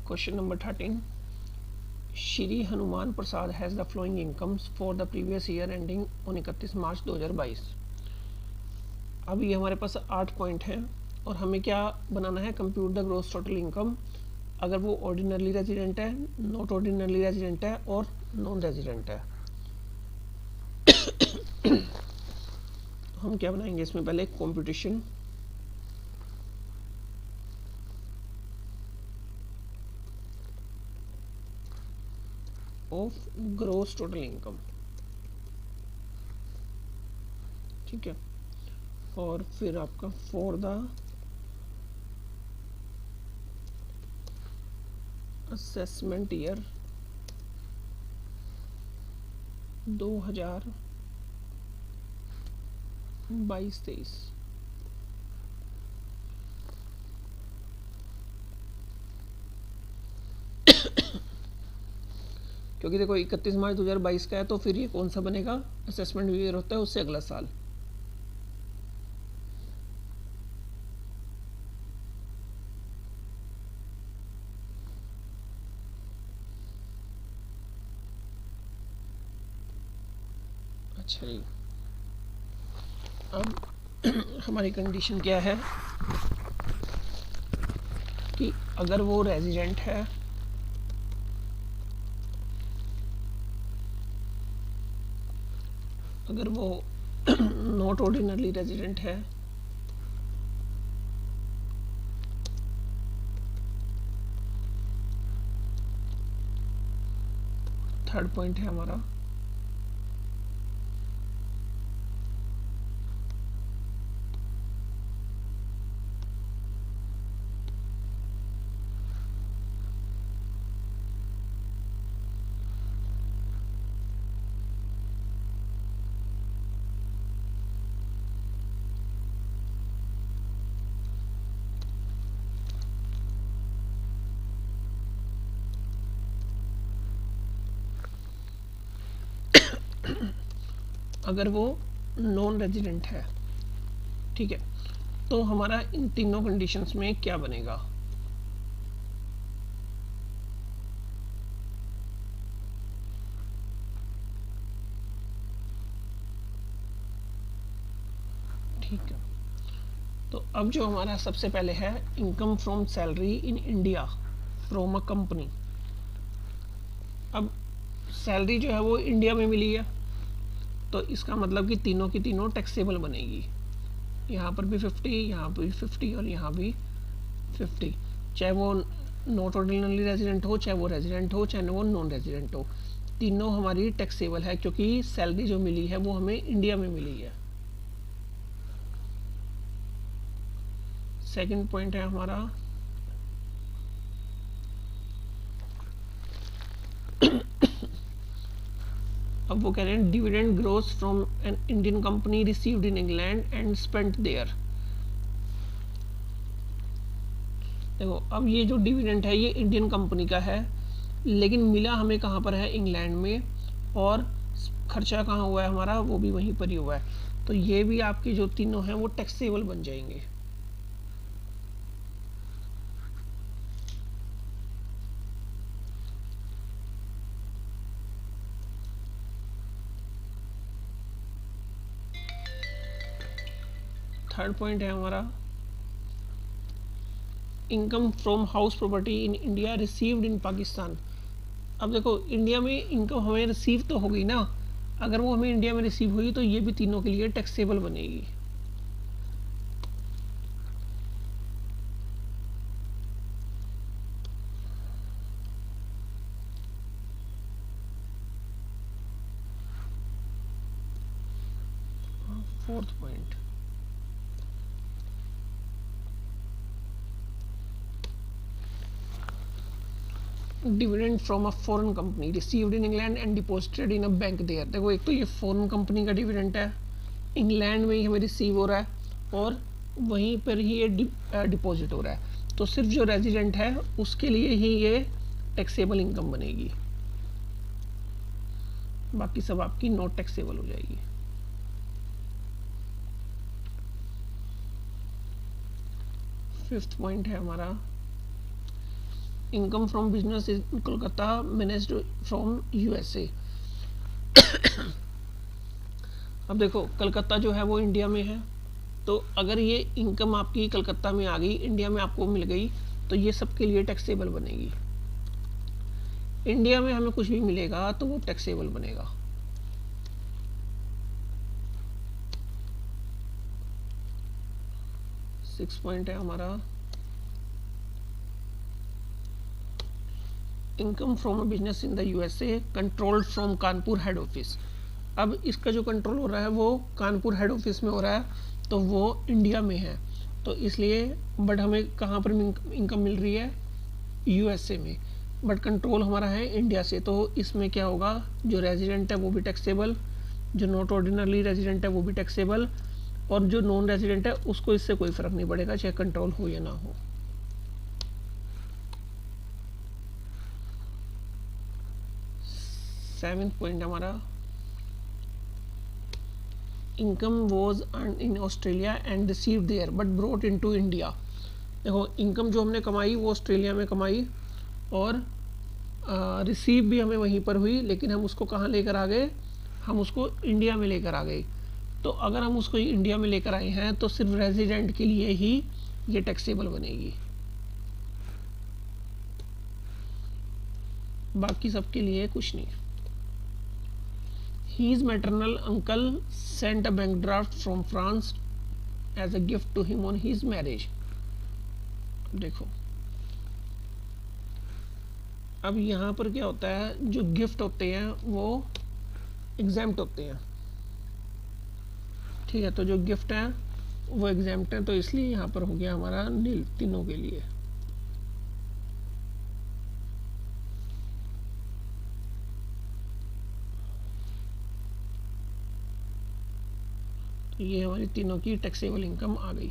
Question number 13, Shri Hanuman Prasad has the flowing incomes for the previous year ending on 31 मार्च 2022। अब ये हमारे पास 8 point हैं और हमें क्या बनाना है, compute the gross total income, अगर वो ऑर्डिनरली रेजिडेंट है, नॉट ऑर्डिनरली रेजिडेंट है और नॉन रेजिडेंट है। तो हम क्या बनाएंगे इसमें, पहले computation of gross total income, ठीक है। और फिर आपका फॉर द असेसमेंट ईयर 2022-23। क्योंकि देखो 31 मार्च 2022 का है, तो फिर ये कौन सा बनेगा, असेसमेंट ईयर होता है उससे अगला साल। अच्छा जी, अब हमारी कंडीशन क्या है कि अगर वो रेजिडेंट है, अगर वो नॉट ऑर्डिनरली रेजिडेंट है, थर्ड पॉइंट है हमारा, अगर वो नॉन रेजिडेंट है, ठीक है। तो हमारा इन तीनों कंडीशंस में क्या बनेगा, ठीक है। तो अब जो हमारा सबसे पहले है, income from salary in India from a company. अब सैलरी जो है वो इंडिया में मिली है, तो इसका मतलब कि तीनों की तीनों टैक्सेबल बनेगी। यहाँ पर भी 50, यहाँ पर भी 50 और यहाँ भी 50, चाहे वो नॉट ऑर्डिनरली रेजिडेंट हो, चाहे वो रेजिडेंट हो, चाहे वो नॉन रेजिडेंट हो, तीनों हमारी टैक्सेबल है, क्योंकि सैलरी जो मिली है वो हमें इंडिया में मिली है। सेकंड पॉइंट है हमारा, अब वो कह रहे हैं dividend gross from an Indian company received in England and spent there. देखो अब ये जो डिविडेंड है ये इंडियन कंपनी का है, लेकिन मिला हमें कहाँ पर है, इंग्लैंड में, और खर्चा कहाँ हुआ है हमारा, वो भी वहीं पर ही हुआ है। तो ये भी आपके जो तीनों हैं वो टैक्सेबल बन जाएंगे। थर्ड पॉइंट है हमारा, income from house property in India received in Pakistan. अब देखो इंडिया में इनकम हमें रिसीव तो होगी ना, अगर वो हमें इंडिया में रिसीव हुई तो ये भी तीनों के लिए टैक्सेबल बनेगी। Fourth point, dividend from a foreign company received in England and deposited in a bank there. देखो एक तो ये फॉरेन कंपनी का डिविडेंड है, इंग्लैंड में ही हमें रिसीव हो रहा है और वहीं पर ही ये डिपॉजिट हो रहा है, तो सिर्फ जो रेजिडेंट है उसके लिए ही ये टैक्सेबल इनकम बनेगी, बाकी सब आपकी नॉट टैक्सेबल हो जाएगी। फिफ्थ पॉइंट है हमारा, income from business in Kolkata managed from USA. अब देखो कलकत्ता जो है वो इंडिया में है, तो अगर ये इनकम आपकी कलकत्ता में आ गई, इंडिया में आपको मिल गई, तो ये सबके लिए टैक्सेबल बनेगी। इंडिया में हमें कुछ भी मिलेगा तो वो टैक्सेबल बनेगा। सिक्स पॉइंट है हमारा, income from a business in the USA controlled from Kanpur head office. अब इसका जो कंट्रोल हो रहा है वो कानपुर हेड ऑफिस में हो रहा है, तो वो इंडिया में है, तो इसलिए बट हमें कहाँ पर इनकम मिल रही है, यूएसए में, बट कंट्रोल हमारा है इंडिया से। तो इसमें क्या होगा, जो रेजिडेंट है वो भी टैक्सेबल, जो नॉट ऑर्डिनरली रेजिडेंट है वो भी टैक्सेबल, और जो नॉन रेजिडेंट है उसको इससे कोई फर्क नहीं पड़ेगा चाहे कंट्रोल हो या ना हो। सेवेंथ पॉइंट हमारा, income was earn in Australia and received there but brought into India. देखो इनकम जो हमने कमाई वो ऑस्ट्रेलिया में कमाई, और रिसीव भी हमें वहीं पर हुई, लेकिन हम उसको कहाँ लेकर आ गए, हम उसको इंडिया में लेकर आ गए। तो अगर हम उसको इंडिया में लेकर आए हैं तो सिर्फ रेजिडेंट के लिए ही ये टैक्सेबल बनेगी, बाकी सबके लिए कुछ नहीं। His maternal uncle sent a bank draft from France as a gift to him on his marriage। देखो अब यहाँ पर क्या होता है, जो गिफ्ट होते हैं वो एग्जाम्प्ट होते हैं, ठीक है, तो जो गिफ्ट है वो एग्जाम्प्ट है, तो इसलिए यहाँ पर हो गया हमारा नील तीनों के लिए। ये हमारी तीनों की टैक्सेबल इनकम आ गई।